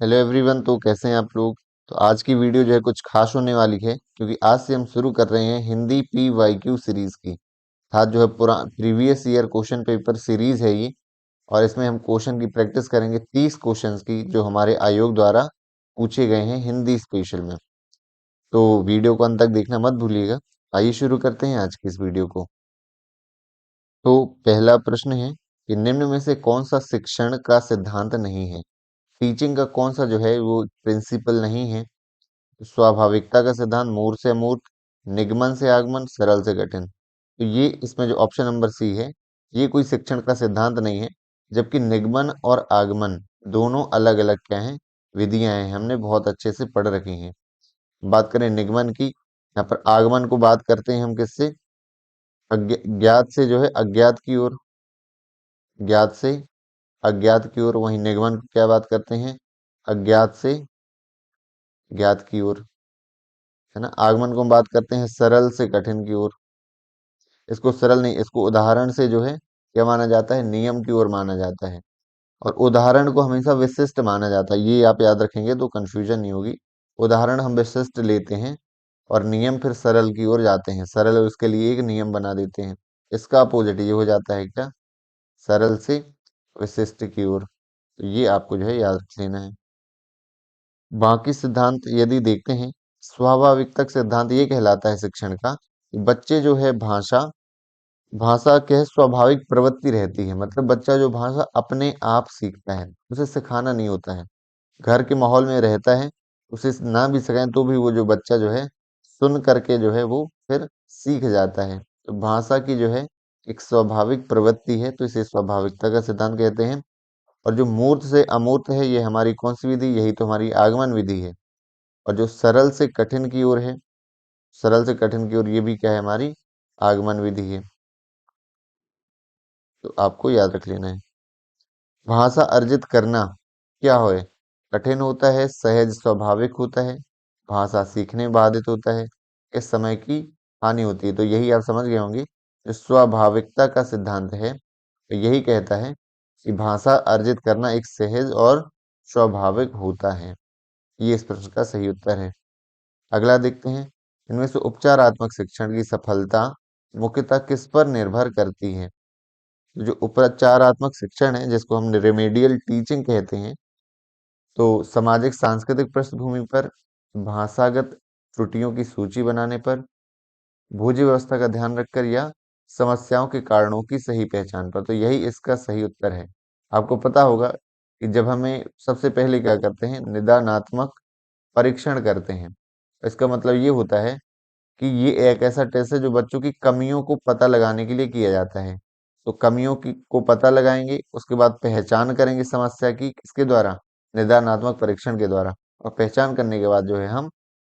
Hello everyone. तो कैसे हैं आप लोग। तो आज की वीडियो जो है कुछ खास होने वाली है, क्योंकि आज से हम शुरू कर रहे हैं हिंदी PYQ सीरीज की। अर्थात जो है पूरा previous year question paper series है ये। और इसमें हम क्वेश्चन की प्रैक्टिस करेंगे 30 क्वेश्चंस की, जो हमारे आयोग द्वारा पूछे गए हैं हिंदी स्पेशल में। तो वीडियो को अंत तक देखना मत भूलिएगा। आइए शुरू करते हैं आज की इस वीडियो को। तो पहला प्रश्न है कि निम्न में से कौन सा शिक्षण का सिद्धांत नहीं है। टीचिंग का कौन सा जो है वो प्रिंसिपल नहीं है। स्वाभाविकता का सिद्धांत, मूर से अमूर्त, निगमन से आगमन, सरल से कठिन। तो ये इसमें जो ऑप्शन नंबर सी है, ये कोई शिक्षण का सिद्धांत नहीं है। जबकि निगमन और आगमन दोनों अलग अलग क्या हैं, विधियां हैं, हमने बहुत अच्छे से पढ़ रखी हैं। बात करें निगमन की, यहाँ पर आगमन को बात करते हैं हम किससे, ज्ञात से जो है अज्ञात की ओर, ज्ञात से अज्ञात की ओर। वहीं निगमन को क्या बात करते हैं, अज्ञात से ज्ञात की ओर, है ना। आगमन को हम बात करते हैं सरल से कठिन की ओर। इसको सरल नहीं, इसको उदाहरण से जो है क्या माना जाता है, नियम की ओर माना जाता है। और उदाहरण को हमेशा विशिष्ट माना जाता है, ये आप याद रखेंगे तो कंफ्यूजन नहीं होगी। उदाहरण हम विशिष्ट लेते हैं और नियम फिर सरल की ओर जाते हैं, सरल उसके लिए एक नियम बना देते हैं। इसका अपोजिट ये हो जाता है क्या, सरल से विशिष्ट की ओर। तो ये आपको जो है याद रख लेना है। बाकी सिद्धांत यदि देखते हैं, स्वाभाविकता सिद्धांत ये कहलाता है शिक्षण का कि बच्चे जो है भाषा भाषा क्या है, स्वाभाविक प्रवृत्ति रहती है। मतलब बच्चा जो भाषा अपने आप सीखता है, उसे सिखाना नहीं होता है। घर के माहौल में रहता है, उसे ना भी सिखाएं तो भी वो जो बच्चा जो है सुन करके जो है वो फिर सीख जाता है। तो भाषा की जो है एक स्वाभाविक प्रवृत्ति है, तो इसे स्वाभाविकता का सिद्धांत कहते हैं। और जो मूर्त से अमूर्त है, ये हमारी कौन सी विधि, यही तो हमारी आगमन विधि है। और जो सरल से कठिन की ओर है, सरल से कठिन की ओर, ये भी क्या है, हमारी आगमन विधि है। तो आपको याद रख लेना है। भाषा अर्जित करना क्या है, कठिन होता है, सहज स्वाभाविक होता है, भाषा सीखने में बाधित होता है, इस समय की हानि होती है। तो यही आप समझ गए होंगे, जो स्वाभाविकता का सिद्धांत है तो यही कहता है कि भाषा अर्जित करना एक सहज और स्वाभाविक होता है। ये इस प्रश्न का सही उत्तर है। अगला देखते हैं, इनमें से उपचारात्मक शिक्षण की सफलता मुख्यतः किस पर निर्भर करती है। तो जो उपचारात्मक शिक्षण है, जिसको हम रेमेडियल टीचिंग कहते हैं, तो सामाजिक सांस्कृतिक पृष्ठभूमि पर, भाषागत त्रुटियों की सूची बनाने पर, भोज्य व्यवस्था का ध्यान रखकर, या समस्याओं के कारणों की सही पहचान पर। तो यही इसका सही उत्तर है। आपको पता होगा कि जब हमें सबसे पहले क्या करते हैं, निदानात्मक परीक्षण करते हैं। इसका मतलब ये होता है कि ये एक ऐसा टेस्ट है जो बच्चों की कमियों को पता लगाने के लिए किया जाता है। तो कमियों की को पता लगाएंगे, उसके बाद पहचान करेंगे समस्या की, किसके द्वारा, निदानात्मक परीक्षण के द्वारा। और पहचान करने के बाद जो है हम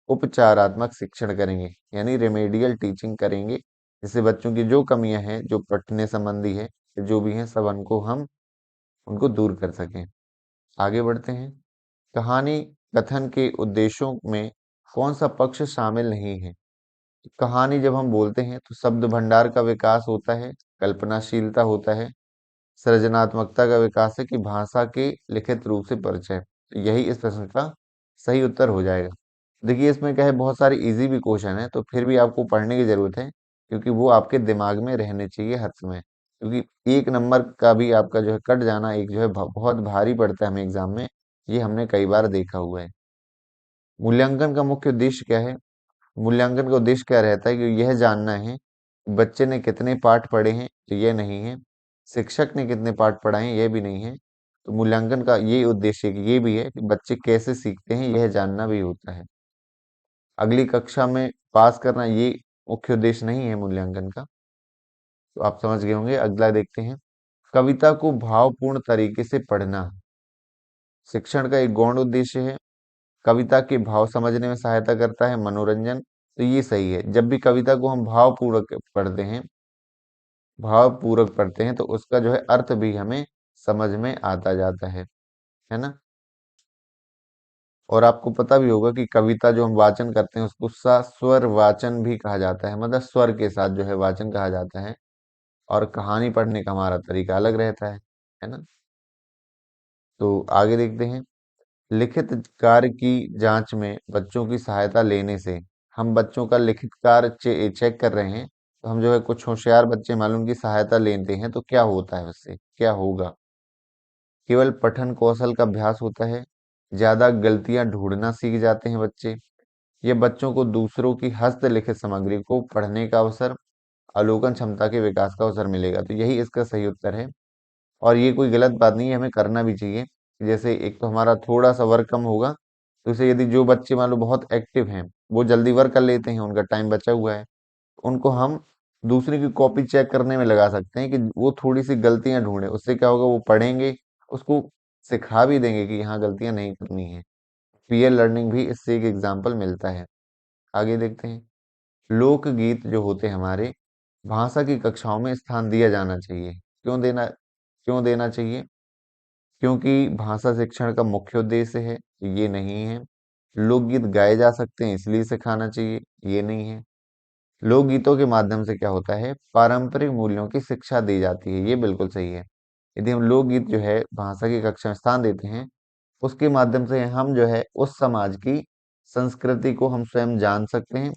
उपचारात्मक शिक्षण करेंगे, यानी रेमेडियल टीचिंग करेंगे, जिससे बच्चों की जो कमियां हैं, जो पढ़ने संबंधी है, जो भी हैं, सब उनको हम उनको दूर कर सकें। आगे बढ़ते हैं। कहानी कथन के उद्देश्यों में कौन सा पक्ष शामिल नहीं है। कहानी जब हम बोलते हैं तो शब्द भंडार का विकास होता है, कल्पनाशीलता होता है, सृजनात्मकता का विकास है, कि भाषा के लिखित रूप से परिचय। तो यही इस प्रश्न का सही उत्तर हो जाएगा। देखिए इसमें क्या है, बहुत सारे इजी भी क्वेश्चन है, तो फिर भी आपको पढ़ने की जरूरत है, क्योंकि वो आपके दिमाग में रहने चाहिए हर समय। क्योंकि एक नंबर का भी आपका जो है कट जाना, एक जो है बहुत भारी पड़ता है हमें एग्जाम में। ये हमने कई बार देखा हुआ है। मूल्यांकन का मुख्य उद्देश्य क्या है। मूल्यांकन का उद्देश्य क्या रहता है, कि यह जानना है कि बच्चे ने कितने पाठ पढ़े हैं, तो यह नहीं है। शिक्षक ने कितने पाठ पढ़ाए हैं, यह भी नहीं है। तो मूल्यांकन का ये उद्देश्य है कि ये भी है कि बच्चे कैसे सीखते हैं, यह जानना भी होता है। अगली कक्षा में पास करना, ये मुख्य उद्देश्य नहीं है मूल्यांकन का। तो आप समझ गए होंगे। अगला देखते हैं, कविता को भावपूर्ण तरीके से पढ़ना शिक्षण का एक गौण उद्देश्य है। कविता के भाव समझने में सहायता करता है, मनोरंजन। तो ये सही है। जब भी कविता को हम भावपूर्वक पढ़ते हैं, तो उसका जो है अर्थ भी हमें समझ में आता जाता है ना। और आपको पता भी होगा कि कविता जो हम वाचन करते हैं, उसको स्वर वाचन भी कहा जाता है, मतलब स्वर के साथ जो है वाचन कहा जाता है। और कहानी पढ़ने का हमारा तरीका अलग रहता है ना। तो आगे देखते हैं, लिखित कार्य की जांच में बच्चों की सहायता लेने से, हम बच्चों का लिखित कार्य चेक कर रहे हैं, तो हम जो है कुछ होशियार बच्चे मान लो उनकी सहायता लेते हैं तो क्या होता है, उससे क्या होगा? केवल पठन कौशल का अभ्यास होता है, ज्यादा गलतियां ढूंढना सीख जाते हैं बच्चे, ये बच्चों को दूसरों की हस्तलिखित सामग्री को पढ़ने का अवसर, अवलोकन क्षमता के विकास का अवसर मिलेगा। तो यही इसका सही उत्तर है। और ये कोई गलत बात नहीं है, हमें करना भी चाहिए। जैसे एक तो हमारा थोड़ा सा वर्क कम होगा, तो इसे यदि जो बच्चे मान लो बहुत एक्टिव हैं, वो जल्दी वर्क कर लेते हैं, उनका टाइम बचा हुआ है, उनको हम दूसरे की कॉपी चेक करने में लगा सकते हैं कि वो थोड़ी सी गलतियां ढूंढे। उससे क्या होगा, वो पढ़ेंगे, उसको सिखा भी देंगे कि यहाँ गलतियां नहीं करनी है। पीयर लर्निंग भी इससे एक एग्जाम्पल मिलता है। आगे देखते हैं। लोकगीत जो होते हैं हमारे, भाषा की कक्षाओं में स्थान दिया जाना चाहिए। क्यों देना चाहिए? क्योंकि भाषा शिक्षण का मुख्य उद्देश्य है, ये नहीं है। लोकगीत गाए जा सकते हैं इसलिए सिखाना चाहिए, ये नहीं है। लोकगीतों के माध्यम से क्या होता है, पारंपरिक मूल्यों की शिक्षा दी जाती है, ये बिल्कुल सही है। यदि हम लोकगीत जो है भाषा की कक्षा में स्थान देते हैं, उसके माध्यम से हम जो है उस समाज की संस्कृति को हम स्वयं जान सकते हैं,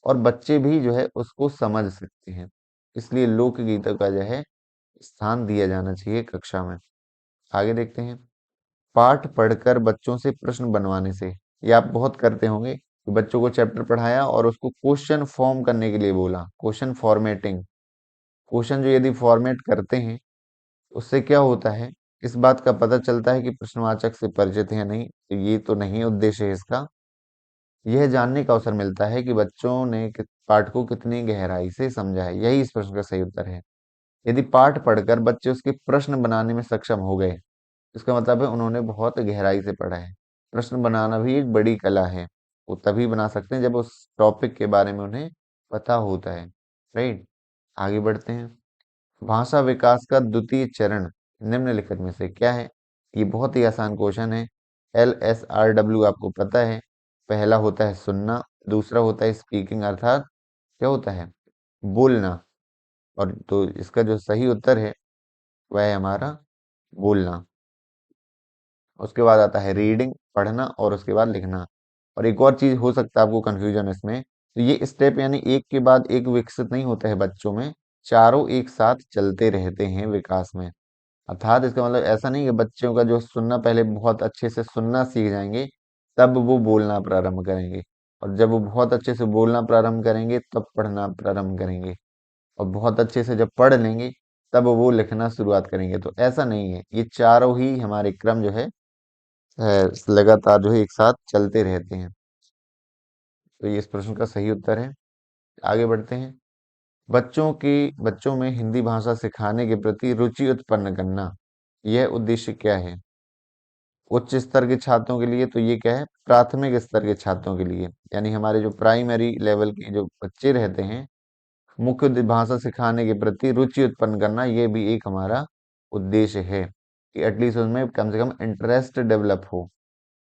और बच्चे भी जो है उसको समझ सकते हैं। इसलिए लोकगीतों का जो है स्थान दिया जाना चाहिए कक्षा में। आगे देखते हैं। पाठ पढ़कर बच्चों से प्रश्न बनवाने से, ये आप बहुत करते होंगे कि बच्चों को चैप्टर पढ़ाया और उसको क्वेश्चन फॉर्म करने के लिए बोला, क्वेश्चन फॉर्मेटिंग। क्वेश्चन जो यदि फॉर्मेट करते हैं, उससे क्या होता है, इस बात का पता चलता है कि प्रश्नवाचक से परिचित है या नहीं। तो ये तो नहीं उद्देश्य है इसका। यह जानने का अवसर मिलता है कि बच्चों ने पाठ को कितनी गहराई से समझा है, यही इस प्रश्न का सही उत्तर है। यदि पाठ पढ़कर बच्चे उसके प्रश्न बनाने में सक्षम हो गए, इसका मतलब है उन्होंने बहुत गहराई से पढ़ा है। प्रश्न बनाना भी एक बड़ी कला है, वो तभी बना सकते हैं जब उस टॉपिक के बारे में उन्हें पता होता है। राइट। आगे बढ़ते हैं। भाषा विकास का द्वितीय चरण निम्नलिखित में से क्या है? ये बहुत ही आसान क्वेश्चन है। LSRW आपको पता है। पहला होता है सुनना, दूसरा होता है स्पीकिंग, अर्थात क्या होता है, बोलना। और तो इसका जो सही उत्तर है वह है हमारा बोलना। उसके बाद आता है रीडिंग, पढ़ना, और उसके बाद लिखना। और एक और चीज हो सकता है आपको कंफ्यूजन इसमें, तो ये स्टेप यानी एक के बाद एक विकसित नहीं होता है बच्चों में, चारों एक साथ चलते रहते हैं विकास में। अर्थात इसका मतलब ऐसा नहीं कि बच्चों का जो सुनना, पहले बहुत अच्छे से सुनना सीख जाएंगे, तब वो बोलना प्रारंभ करेंगे, और जब वो बहुत अच्छे से बोलना प्रारंभ करेंगे तब पढ़ना प्रारंभ करेंगे, और बहुत अच्छे से जब पढ़ लेंगे तब वो लिखना शुरुआत करेंगे। तो ऐसा नहीं है, ये चारों ही हमारे क्रम जो है लगातार जो है एक साथ चलते रहते हैं। तो ये इस प्रश्न का सही उत्तर है। आगे बढ़ते हैं। बच्चों में हिंदी भाषा सिखाने के प्रति रुचि उत्पन्न करना, यह उद्देश्य क्या है? उच्च स्तर के छात्रों के लिए तो ये क्या है, प्राथमिक स्तर के छात्रों के लिए, यानी हमारे जो प्राइमरी लेवल के जो बच्चे रहते हैं, भाषा सिखाने के प्रति रुचि उत्पन्न करना, ये भी एक हमारा उद्देश्य है कि एटलीस्ट उसमें कम से कम इंटरेस्ट डेवलप हो,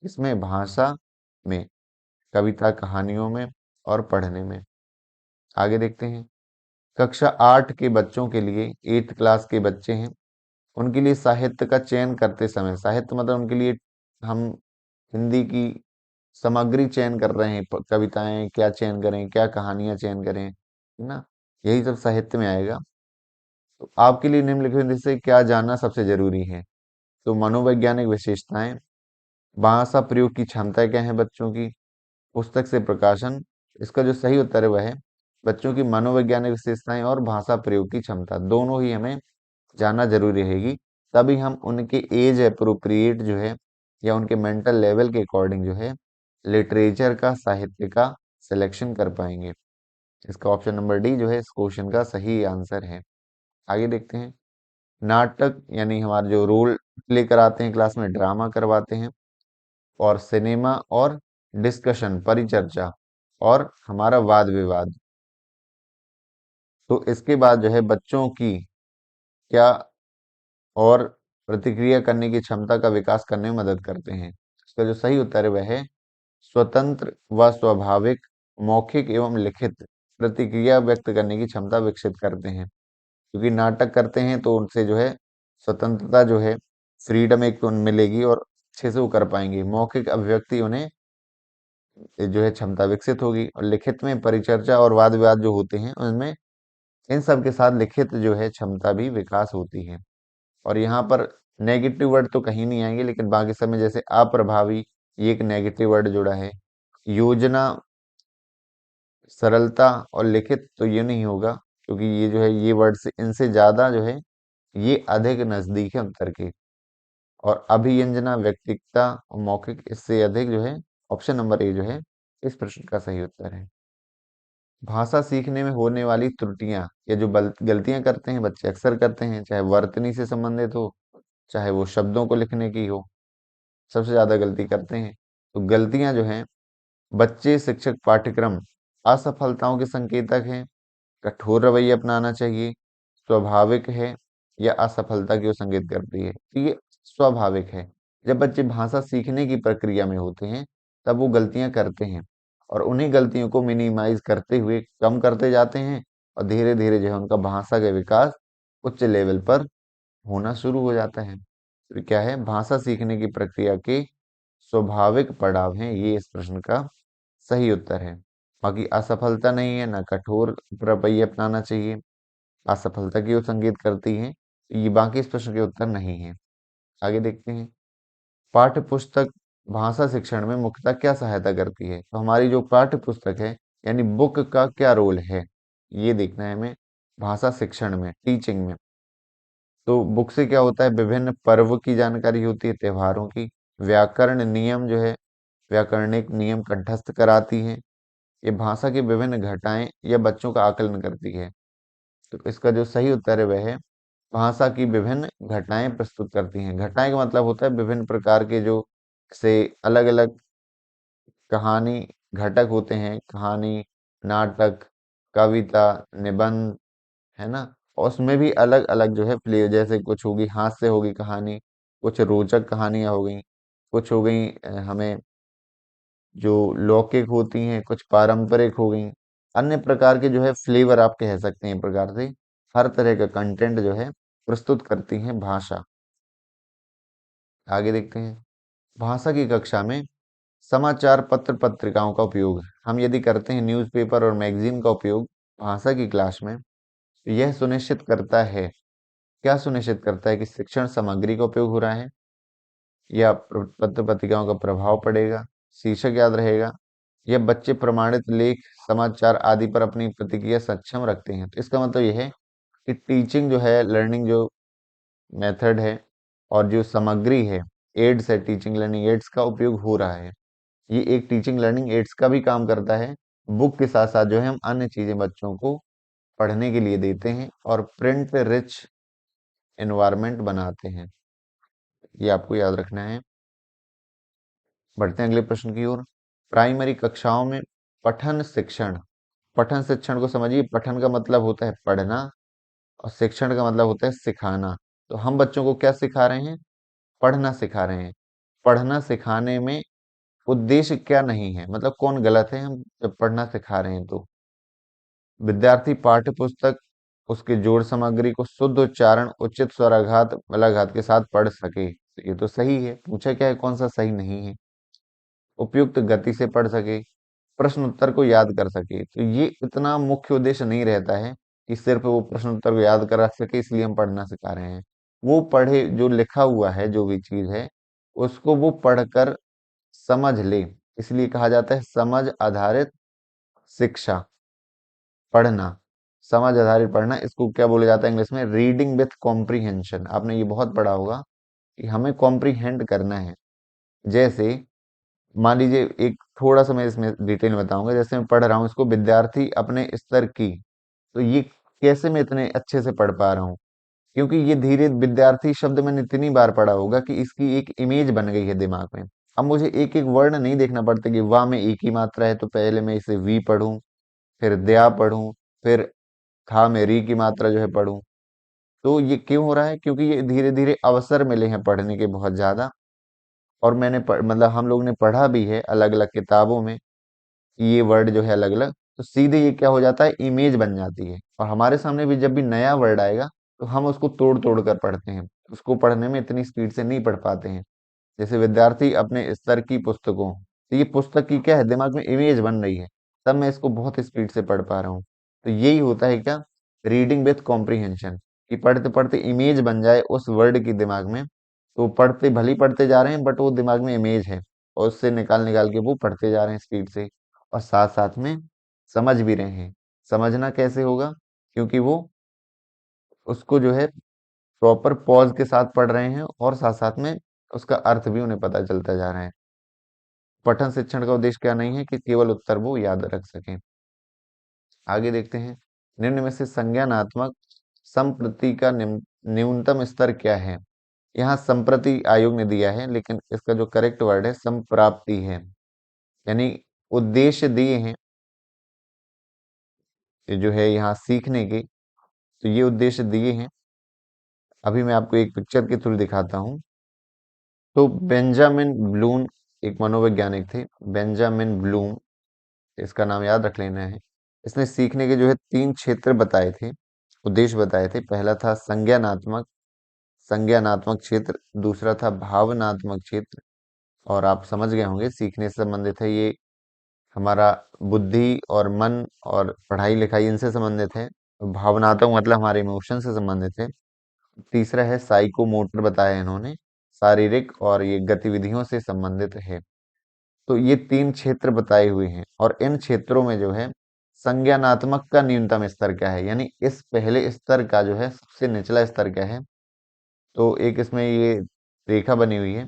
इसमें भाषा में, कविता कहानियों में, और पढ़ने में। आगे देखते हैं। कक्षा 8 के बच्चों के लिए, 8th क्लास के बच्चे हैं, उनके लिए साहित्य का चयन करते समय, साहित्य मतलब उनके लिए हम हिंदी की सामग्री चयन कर रहे हैं, कविताएं क्या चयन करें, क्या कहानियां चयन करें, है ना, यही सब साहित्य में आएगा। तो आपके लिए निम्नलिखित में से क्या जानना सबसे जरूरी है? तो मनोवैज्ञानिक विशेषताएं, भाषा प्रयोग की क्षमता क्या है बच्चों की, पुस्तक से प्रकाशन। इसका जो सही उत्तर है वह है बच्चों की मनोवैज्ञानिक विशेषताएं और भाषा प्रयोग की क्षमता, दोनों ही हमें जानना जरूरी रहेगी। तभी हम उनके एज अप्रोप्रिएट जो है, या उनके मेंटल लेवल के अकॉर्डिंग जो है, लिटरेचर का, साहित्य का सिलेक्शन कर पाएंगे। इसका ऑप्शन नंबर डी जो है इस क्वेश्चन का सही आंसर है। आगे देखते हैं। नाटक यानी हमारे जो रोल प्ले कराते हैं क्लास में, ड्रामा करवाते हैं, और सिनेमा और डिस्कशन, परिचर्चा, और हमारा वाद विवाद। तो इसके बाद जो है बच्चों की क्या और प्रतिक्रिया करने की क्षमता का विकास करने में मदद करते हैं। इसका जो सही उत्तर है वह है स्वतंत्र व स्वाभाविक मौखिक एवं लिखित प्रतिक्रिया व्यक्त करने की क्षमता विकसित करते हैं। क्योंकि नाटक करते हैं तो उनसे जो है स्वतंत्रता जो है, फ्रीडम एक तो मिलेगी, और अच्छे से वो कर पाएंगे। मौखिक अभिव्यक्ति उन्हें जो है क्षमता विकसित होगी, और लिखित में परिचर्चा और वाद विवाद जो होते हैं उनमें इन सब के साथ लिखित जो है क्षमता भी विकास होती है। और यहाँ पर नेगेटिव वर्ड तो कहीं नहीं आएंगे, लेकिन बाकी सब में जैसे अप्रभावी, ये एक नेगेटिव वर्ड जुड़ा है। योजना, सरलता और लिखित तो ये नहीं होगा, क्योंकि ये जो है ये वर्ड से इनसे ज्यादा जो है ये अधिक नजदीक है उत्तर के। और अभिव्यंजना, व्यक्तिकता और मौखिक इससे अधिक जो है ऑप्शन नंबर ए जो है इस प्रश्न का सही उत्तर है। भाषा सीखने में होने वाली त्रुटियां या जो गलतियां करते हैं बच्चे अक्सर करते हैं, चाहे वर्तनी से संबंधित हो, चाहे वो शब्दों को लिखने की हो, सबसे ज्यादा गलती करते हैं। तो गलतियां जो हैं, बच्चे शिक्षक पाठ्यक्रम असफलताओं के संकेतक हैं, कठोर रवैया अपनाना चाहिए, स्वाभाविक है, या असफलता की ओर संकेत करती है। तो ये स्वाभाविक है। जब बच्चे भाषा सीखने की प्रक्रिया में होते हैं तब वो गलतियां करते हैं, और उन्हीं गलतियों को मिनिमाइज करते हुए कम करते जाते हैं, और धीरे धीरे जो है उनका भाषा का विकास उच्च लेवल पर होना शुरू हो जाता है। तो क्या है, भाषा सीखने की प्रक्रिया के स्वाभाविक पड़ाव हैं, ये इस प्रश्न का सही उत्तर है। बाकी असफलता नहीं है, ना कठोर रवैया अपनाना चाहिए, असफलता की ओर संकेत करती हैं। ये बाकी इस प्रश्न के उत्तर नहीं है। आगे देखते हैं, पाठ्य पुस्तक भाषा शिक्षण में मुख्यतः क्या सहायता करती है? तो हमारी जो पाठ्य पुस्तक है, यानी बुक का क्या रोल है, ये देखना है हमें भाषा शिक्षण में, टीचिंग में। तो बुक से क्या होता है, विभिन्न पर्व की जानकारी होती है, त्योहारों की, व्याकरण नियम जो है, व्याकरणिक नियम कंठस्थ कराती हैं, ये भाषा की विभिन्न घटाएं या बच्चों का आकलन करती है। तो इसका जो सही उत्तर है वह है भाषा की विभिन्न घटाएं प्रस्तुत करती हैं। घटाएं का मतलब होता है विभिन्न प्रकार के जो से अलग अलग कहानी घटक होते हैं, कहानी, नाटक, कविता, निबंध, है ना। और उसमें भी अलग अलग जो है प्ले, जैसे कुछ होगी हास्य होगी कहानी, कुछ रोचक कहानियां हो गई, कुछ हो गई हमें जो लौकिक होती हैं, कुछ पारंपरिक हो गई, अन्य प्रकार के जो है फ्लेवर आप कह सकते हैं, प्रकार से हर तरह का कंटेंट जो है प्रस्तुत करती हैं भाषा। आगे देखते हैं, भाषा की कक्षा में समाचार पत्र पत्रिकाओं का उपयोग हम यदि करते हैं, न्यूज़पेपर और मैगजीन का उपयोग भाषा की क्लास में, तो यह सुनिश्चित करता है, क्या सुनिश्चित करता है कि शिक्षण सामग्री का उपयोग हो रहा है, या पत्र पत्रिकाओं का प्रभाव पड़ेगा, शीर्षक याद रहेगा, या बच्चे प्रमाणित लेख, समाचार आदि पर अपनी प्रतिक्रिया सक्षम रखते हैं। तो इसका मतलब यह है कि टीचिंग जो है, लर्निंग जो मेथड है और जो सामग्री है, एड्स है, टीचिंग लर्निंग एड्स का उपयोग हो रहा है। ये एक टीचिंग लर्निंग एड्स का भी काम करता है। बुक के साथ साथ जो है हम अन्य चीजें बच्चों को पढ़ने के लिए देते हैं और प्रिंट रिच एनवायरनमेंट बनाते हैं। ये आपको याद रखना है। बढ़ते हैं अगले प्रश्न की ओर। प्राइमरी कक्षाओं में पठन शिक्षण, पठन शिक्षण को समझिए। पठन का मतलब होता है पढ़ना, और शिक्षण का मतलब होता है सिखाना। तो हम बच्चों को क्या सिखा रहे हैं? पढ़ना सिखा रहे हैं। पढ़ना सिखाने में उद्देश्य क्या नहीं है, मतलब कौन गलत है हम जब पढ़ना सिखा रहे हैं तो? विद्यार्थी पाठ्य पुस्तक, उसके जोड़ सामग्री को शुद्ध उच्चारण, उचित स्वराघात, बलाघात के साथ पढ़ सके। तो ये तो सही है। पूछा क्या है, कौन सा सही नहीं है? उपयुक्त गति से पढ़ सके, प्रश्न उत्तर को याद कर सके। तो ये इतना मुख्य उद्देश्य नहीं रहता है कि सिर्फ वो प्रश्न उत्तर को याद कर सके इसलिए हम पढ़ना सिखा रहे हैं। वो पढ़े, जो लिखा हुआ है जो भी चीज है उसको वो पढ़कर समझ ले, इसलिए कहा जाता है समझ आधारित शिक्षा। पढ़ना, समझ आधारित पढ़ना, इसको क्या बोला जाता है इंग्लिश में? Reading with comprehension. आपने ये बहुत पढ़ा होगा कि हमें कॉम्प्रीहेंड करना है। जैसे मान लीजिए, एक थोड़ा सा मैं इसमें डिटेल में बताऊंगा। जैसे मैं पढ़ रहा हूँ इसको, विद्यार्थी अपने स्तर की, तो ये कैसे मैं इतने अच्छे से पढ़ पा रहा हूँ? क्योंकि ये धीरे, विद्यार्थी शब्द मैंने इतनी बार पढ़ा होगा कि इसकी एक इमेज बन गई है दिमाग में। अब मुझे एक एक वर्ड नहीं देखना पड़ता कि वाह में एक ही मात्रा है तो पहले मैं इसे वी पढ़ूं, फिर दया पढ़ूं, फिर था में री की मात्रा जो है पढ़ूं। तो ये क्यों हो रहा है? क्योंकि ये धीरे धीरे अवसर मिले हैं पढ़ने के बहुत ज्यादा, और मैंने मतलब हम लोग ने पढ़ा भी है अलग अलग किताबों में कि ये वर्ड जो है अलग अलग, तो सीधे ये क्या हो जाता है, इमेज बन जाती है। और हमारे सामने भी जब भी नया वर्ड आएगा तो हम उसको तोड़ तोड़ कर पढ़ते हैं, उसको पढ़ने में इतनी स्पीड से नहीं पढ़ पाते हैं। जैसे विद्यार्थी अपने स्तर की पुस्तकों, तो ये पुस्तक की क्या है, दिमाग में इमेज बन रही है, तब मैं इसको बहुत स्पीड से पढ़ पा रहा हूँ। तो यही होता है क्या, रीडिंग विथ कॉम्प्रीहेंशन, कि पढ़ते पढ़ते इमेज बन जाए उस वर्ड की दिमाग में, तो पढ़ते भले ही पढ़ते जा रहे हैं बट वो दिमाग में इमेज है, और उससे निकाल निकाल के वो पढ़ते जा रहे हैं स्पीड से, और साथ साथ में समझ भी रहे हैं। समझना कैसे होगा, क्योंकि वो उसको जो है प्रॉपर पॉज के साथ पढ़ रहे हैं, और साथ साथ में उसका अर्थ भी उन्हें पता चलता जा रहा है। पठन शिक्षण का उद्देश्य क्या नहीं है कि केवल उत्तर वो याद रख सकें। आगे देखते हैं, निम्न में से संज्ञानात्मक संप्रति का न्यूनतम स्तर क्या है। यहाँ संप्रति आयोग ने दिया है, लेकिन इसका जो करेक्ट वर्ड है संप्राप्ति है, यानी उद्देश्य दिए हैं ये जो है यहाँ सीखने के, तो ये उद्देश्य दिए हैं। अभी मैं आपको एक पिक्चर के थ्रू दिखाता हूँ। तो बेंजामिन ब्लूम एक मनोवैज्ञानिक थे, बेंजामिन ब्लूम, इसका नाम याद रख लेना है। इसने सीखने के जो है 3 क्षेत्र बताए थे, उद्देश्य बताए थे। पहला था संज्ञानात्मक संज्ञानात्मक क्षेत्र, दूसरा था भावनात्मक क्षेत्र, और आप समझ गए होंगे सीखने से संबंधित है ये, हमारा बुद्धि और मन और पढ़ाई लिखाई इनसे संबंधित है। भावनात्मक मतलब हमारे इमोशन से संबंधित है। तीसरा है साइकोमोटर, बताया इन्होंने, शारीरिक और ये गतिविधियों से संबंधित है। तो ये 3 क्षेत्र बताए हुए हैं, और इन क्षेत्रों में जो है संज्ञानात्मक का न्यूनतम स्तर क्या है, यानी इस पहले स्तर का जो है सबसे निचला स्तर क्या है। तो एक इसमें ये रेखा बनी हुई है,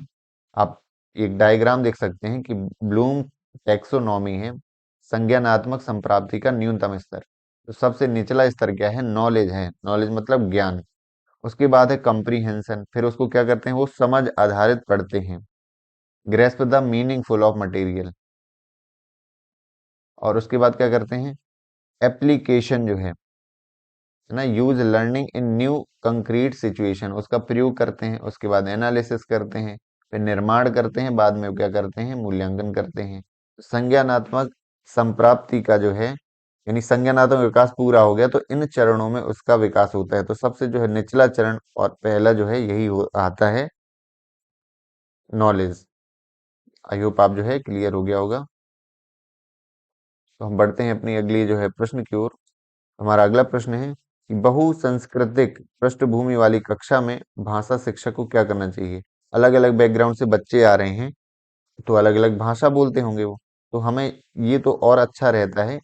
आप एक डायग्राम देख सकते हैं कि ब्लूम टैक्सोनॉमी है संज्ञानात्मक संप्राप्ति का न्यूनतम स्तर। तो सबसे निचला स्तर क्या है, नॉलेज है, नॉलेज मतलब ज्ञान। उसके बाद है कंप्रीहेंशन, फिर उसको क्या करते हैं, वो समझ आधारित पढ़ते हैं, grasp the meaningful of material. और उसके बाद क्या करते हैं, एप्लीकेशन जो है ना, यूज लर्निंग इन न्यू कंक्रीट सिचुएशन, उसका प्रयोग करते हैं। उसके बाद एनालिसिस करते हैं, फिर निर्माण करते हैं, बाद में क्या करते हैं, मूल्यांकन करते हैं। संज्ञानात्मक संप्राप्ति का जो है, यानी संज्ञानात्मक विकास पूरा हो गया तो इन चरणों में उसका विकास होता है। तो सबसे जो है निचला चरण और पहला जो है यही आता है नॉलेज। आई होप आप जो है क्लियर हो गया होगा। तो हम बढ़ते हैं अपनी अगली जो है प्रश्न की ओर। हमारा अगला प्रश्न है कि बहुसंस्कृतिक पृष्ठभूमि वाली कक्षा में भाषा शिक्षक को क्या करना चाहिए। अलग अलग बैकग्राउंड से बच्चे आ रहे हैं, तो अलग अलग भाषा बोलते होंगे वो, तो हमें ये तो और अच्छा रहता है,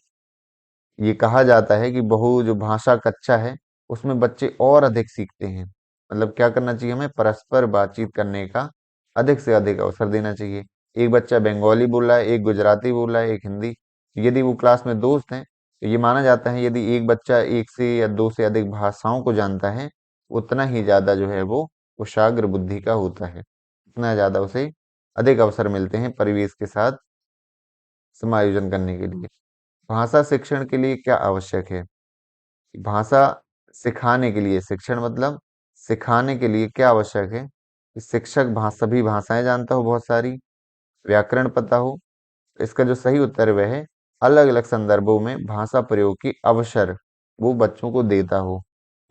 ये कहा जाता है कि बहु जो भाषा कक्षा है उसमें बच्चे और अधिक सीखते हैं। मतलब क्या करना चाहिए, हमें परस्पर बातचीत करने का अधिक से अधिक अवसर देना चाहिए। एक बच्चा बंगाली बोल रहा है, एक गुजराती बोल रहा है, एक हिंदी, यदि वो क्लास में दोस्त हैं तो ये माना जाता है यदि एक बच्चा एक से या दो से अधिक भाषाओं को जानता है, उतना ही ज्यादा जो है वो कुशाग्र बुद्धि का होता है, उतना ज्यादा उसे अधिक अवसर मिलते हैं परिवेश के साथ समायोजन करने के लिए। भाषा शिक्षण के लिए क्या आवश्यक है, भाषा सिखाने के लिए, शिक्षण मतलब सिखाने के लिए क्या आवश्यक है कि शिक्षक सभी भाषाएं जानता हो, बहुत सारी व्याकरण पता हो। इसका जो सही उत्तर वह है अलग अलग संदर्भों में भाषा प्रयोग की अवसर वो बच्चों को देता हो।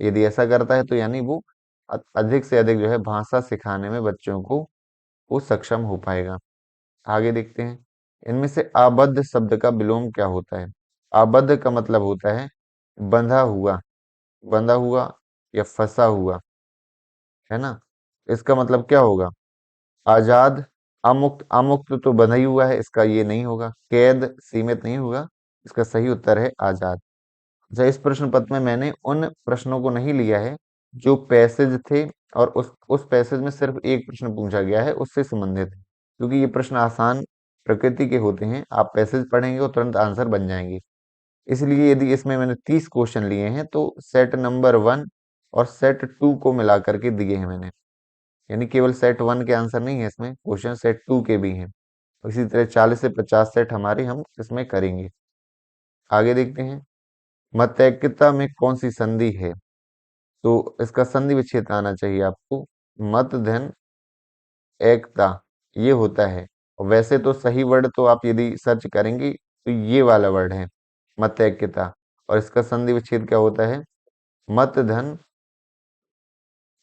यदि ऐसा करता है तो यानी वो अधिक से अधिक जो है भाषा सिखाने में बच्चों को वो सक्षम हो पाएगा। आगे देखते हैं, इनमें से आबद्ध शब्द का विलोम क्या होता है। आबद्ध का मतलब होता है बंधा हुआ, बंधा हुआ या फंसा हुआ, है ना। इसका मतलब क्या होगा, आजाद, अमुक्त, अमुक्त तो बंधा ही हुआ है, इसका ये नहीं होगा, कैद सीमित नहीं होगा, इसका सही उत्तर है आजाद। अच्छा, इस प्रश्न पत्र में मैंने उन प्रश्नों को नहीं लिया है जो पैसेज थे, और उस पैसेज में सिर्फ एक प्रश्न पूछा गया है उससे संबंधित, क्योंकि ये प्रश्न आसान प्रकृति के होते हैं, आप पैसेज पढ़ेंगे और तुरंत आंसर बन जाएंगे। इसलिए यदि इसमें मैंने 30 क्वेश्चन लिए हैं तो सेट नंबर 1 और सेट 2 को मिला करके दिए हैं मैंने, यानी केवल सेट 1 के आंसर नहीं है इसमें, क्वेश्चन सेट 2 के भी हैं। इसी तरह 40 से 50 सेट हमारे हम इसमें करेंगे। आगे देखते हैं, मतैक्यता में कौन सी संधि है। तो इसका संधि विच्छेद आना चाहिए आपको, मत धन एकता, ये होता है। और वैसे तो सही वर्ड तो आप यदि सर्च करेंगे तो ये वाला वर्ड है मतैक्यता, और इसका संधि विच्छेद क्या होता है, मत धन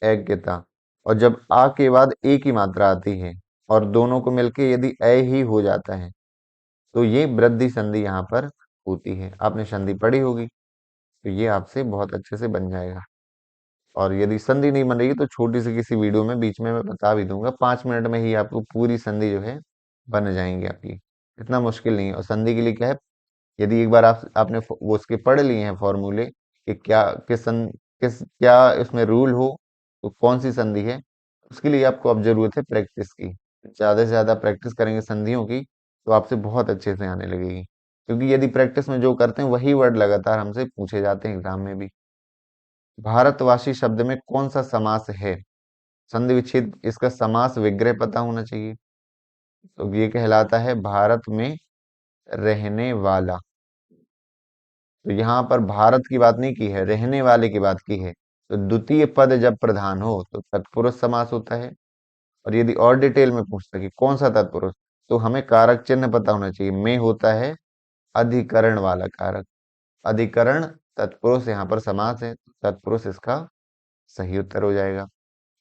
ऐक्यता। और जब आ के बाद ए की मात्रा आती है और दोनों को मिलके यदि अ ही हो जाता है तो ये वृद्धि संधि यहाँ पर होती है। आपने संधि पढ़ी होगी तो ये आपसे बहुत अच्छे से बन जाएगा। और यदि संधि नहीं बन रही है तो छोटी सी किसी वीडियो में बीच में मैं बता भी दूंगा, 5 मिनट में ही आपको पूरी संधि जो है बन जाएंगी आपकी। इतना मुश्किल नहीं है। और संधि के लिए क्या है, यदि एक बार आपने वो उसके पढ़ लिए हैं फॉर्मूले कि क्या किस क्या इसमें रूल हो तो कौन सी संधि है, उसके लिए आपको अब जरूरत है प्रैक्टिस की। ज्यादा से ज्यादा प्रैक्टिस करेंगे संधियों की तो आपसे बहुत अच्छे से आने लगेगी। क्योंकि यदि प्रैक्टिस में जो करते हैं वही वर्ड लगातार हमसे पूछे जाते हैं एग्जाम में भी। भारतवासी शब्द में कौन सा समास है? संधि विच्छेद, इसका समास विग्रह पता होना चाहिए। तो ये कहलाता है भारत में रहने वाला। तो यहाँ पर भारत की बात नहीं की है, रहने वाले की बात की है। तो द्वितीय पद जब प्रधान हो तो तत्पुरुष समास होता है। और यदि और डिटेल में पूछता है कि कौन सा तत्पुरुष, तो हमें कारक चिन्ह पता होना चाहिए। में होता है अधिकरण वाला कारक। अधिकरण तत्पुरुष यहाँ पर समास है, तो तत्पुरुष इसका सही उत्तर हो जाएगा।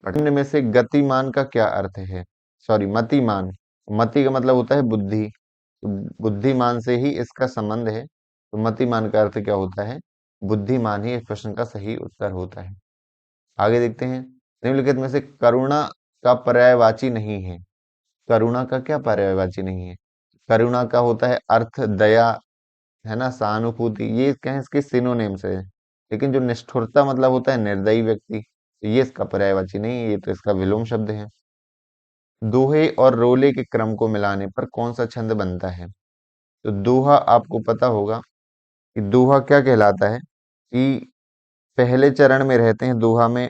निम्न में से गतिमान का क्या अर्थ है? सॉरी, मतिमान। मति का मतलब होता है बुद्धि, तो बुद्धिमान से ही इसका संबंध है। तो मतिमान का अर्थ क्या होता है? बुद्धिमान ही इस प्रश्न का सही उत्तर होता है। आगे देखते हैं। निम्नलिखित में से करुणा का पर्यायवाची नहीं है। करुणा का क्या पर्यायवाची नहीं है? करुणा का होता है अर्थ दया, है ना, सहानुभूति, ये कहें इसके सिनोनिम्स है। लेकिन जो निष्ठुरता मतलब होता है निर्दयी व्यक्ति, तो ये इसका पर्यायवाची नहीं है, ये तो इसका विलोम शब्द है। दोहे और रोले के क्रम को मिलाने पर कौन सा छंद बनता है? तो दोहा आपको पता होगा कि दोहा क्या कहलाता है कि पहले चरण में रहते हैं दोहा में,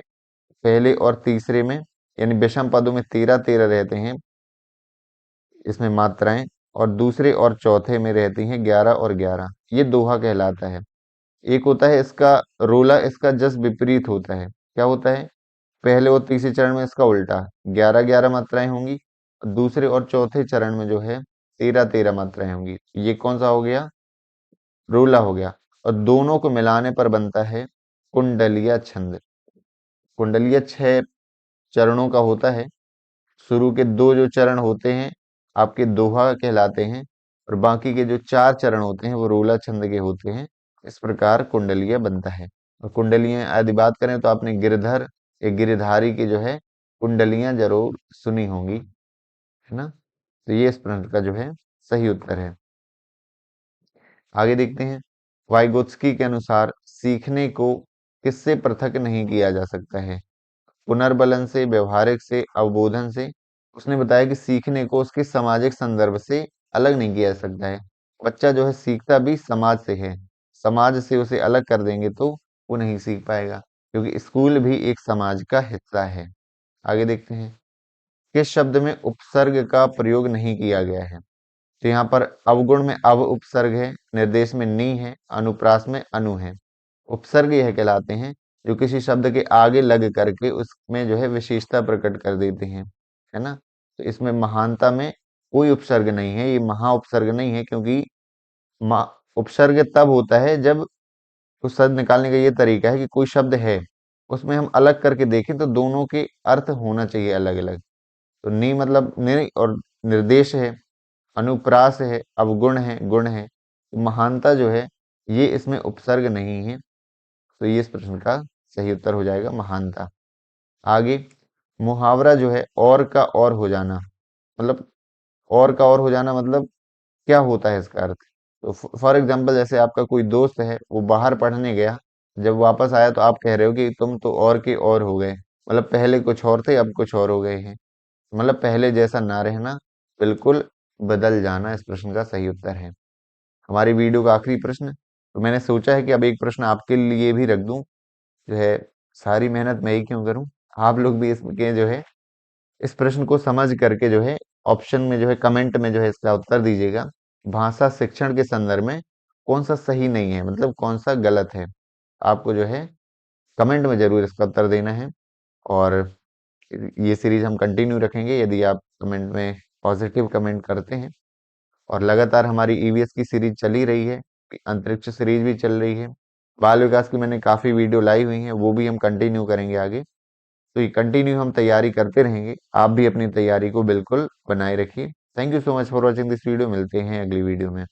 पहले और तीसरे में, यानी विषम पदों में 13-13 रहते हैं इसमें मात्राएं, और दूसरे और चौथे में रहती हैं 11 और 11। ये दोहा कहलाता है। एक होता है इसका रोला, इसका जस्ट विपरीत होता है। क्या होता है? पहले और तीसरे चरण में इसका उल्टा 11-11 मात्राएं होंगी, और दूसरे और चौथे चरण में जो है 13-13 मात्राएं होंगी। ये कौन सा हो गया? रोला हो गया। और दोनों को मिलाने पर बनता है कुंडलिया छंद। कुंडलिया 6 चरणों का होता है। शुरू के 2 जो चरण होते हैं आपके दोहा कहलाते हैं, और बाकी के जो 4 चरण होते हैं वो रोला छंद के होते हैं। इस प्रकार कुंडलिया बनता है। और कुंडलियां यदि बात करें तो आपने गिरधर या गिरधारी की जो है कुंडलियां जरूर सुनी होंगी, है ना। तो ये इस प्रश्न का जो है सही उत्तर है। आगे देखते हैं। वाइगोत्स्की के अनुसार सीखने को किससे पृथक नहीं किया जा सकता है? पुनर्बलन से, व्यवहारिक से, अवबोधन से। उसने बताया कि सीखने को उसके सामाजिक संदर्भ से अलग नहीं किया जा सकता है। बच्चा जो है सीखता भी समाज से है। समाज से उसे अलग कर देंगे तो वो नहीं सीख पाएगा, क्योंकि स्कूल भी एक समाज का हिस्सा है। आगे देखते हैं। किस शब्द में उपसर्ग का प्रयोग नहीं किया गया है? तो यहाँ पर अवगुण में अव उपसर्ग है, निर्देश में नी है, अनुप्रास में अनु है। उपसर्ग यह कहलाते हैं जो किसी शब्द के आगे लग करके उसमें जो है विशेषता प्रकट कर देते हैं, है ना। तो इसमें महानता में कोई उपसर्ग नहीं है, ये महा उपसर्ग नहीं है, क्योंकि मा उपसर्ग तब होता है जब उस शब्द निकालने का ये तरीका है कि कोई शब्द है उसमें हम अलग करके देखें तो दोनों के अर्थ होना चाहिए अलग अलग। तो नी मतलब नि और निर्देश है, अनुप्रास है, अवगुण है, गुण है। तो महानता जो है ये इसमें उपसर्ग नहीं है। तो ये इस प्रश्न का सही उत्तर हो जाएगा महानता। आगे, मुहावरा जो है और का और हो जाना, मतलब और का और हो जाना मतलब क्या होता है इसका अर्थ? तो फॉर एग्जाम्पल जैसे आपका कोई दोस्त है, वो बाहर पढ़ने गया, जब वापस आया तो आप कह रहे हो कि तुम तो और के और हो गए, मतलब पहले कुछ और थे अब कुछ और हो गए हैं। मतलब पहले जैसा ना रहना, बिल्कुल बदल जाना इस प्रश्न का सही उत्तर है। हमारी वीडियो का आखिरी प्रश्न, तो मैंने सोचा है कि अब एक प्रश्न आपके लिए भी रख दूं। जो है सारी मेहनत मैं ही क्यों करूं, आप लोग भी इसके जो है इस प्रश्न को समझ करके जो है ऑप्शन में जो है कमेंट में जो है इसका उत्तर दीजिएगा। भाषा शिक्षण के संदर्भ में कौन सा सही नहीं है, मतलब कौन सा गलत है, आपको जो है कमेंट में जरूर इसका उत्तर देना है। और ये सीरीज हम कंटिन्यू रखेंगे यदि आप कमेंट में पॉजिटिव कमेंट करते हैं। और लगातार हमारी ईवीएस की सीरीज चली रही है, अंतरिक्ष सीरीज भी चल रही है, बाल विकास की मैंने काफी वीडियो लाई हुई हैं, वो भी हम कंटिन्यू करेंगे आगे। तो ये कंटिन्यू हम तैयारी करते रहेंगे। आप भी अपनी तैयारी को बिल्कुल बनाए रखिए। Thank you so much for watching this video. मिलते हैं अगली वीडियो में।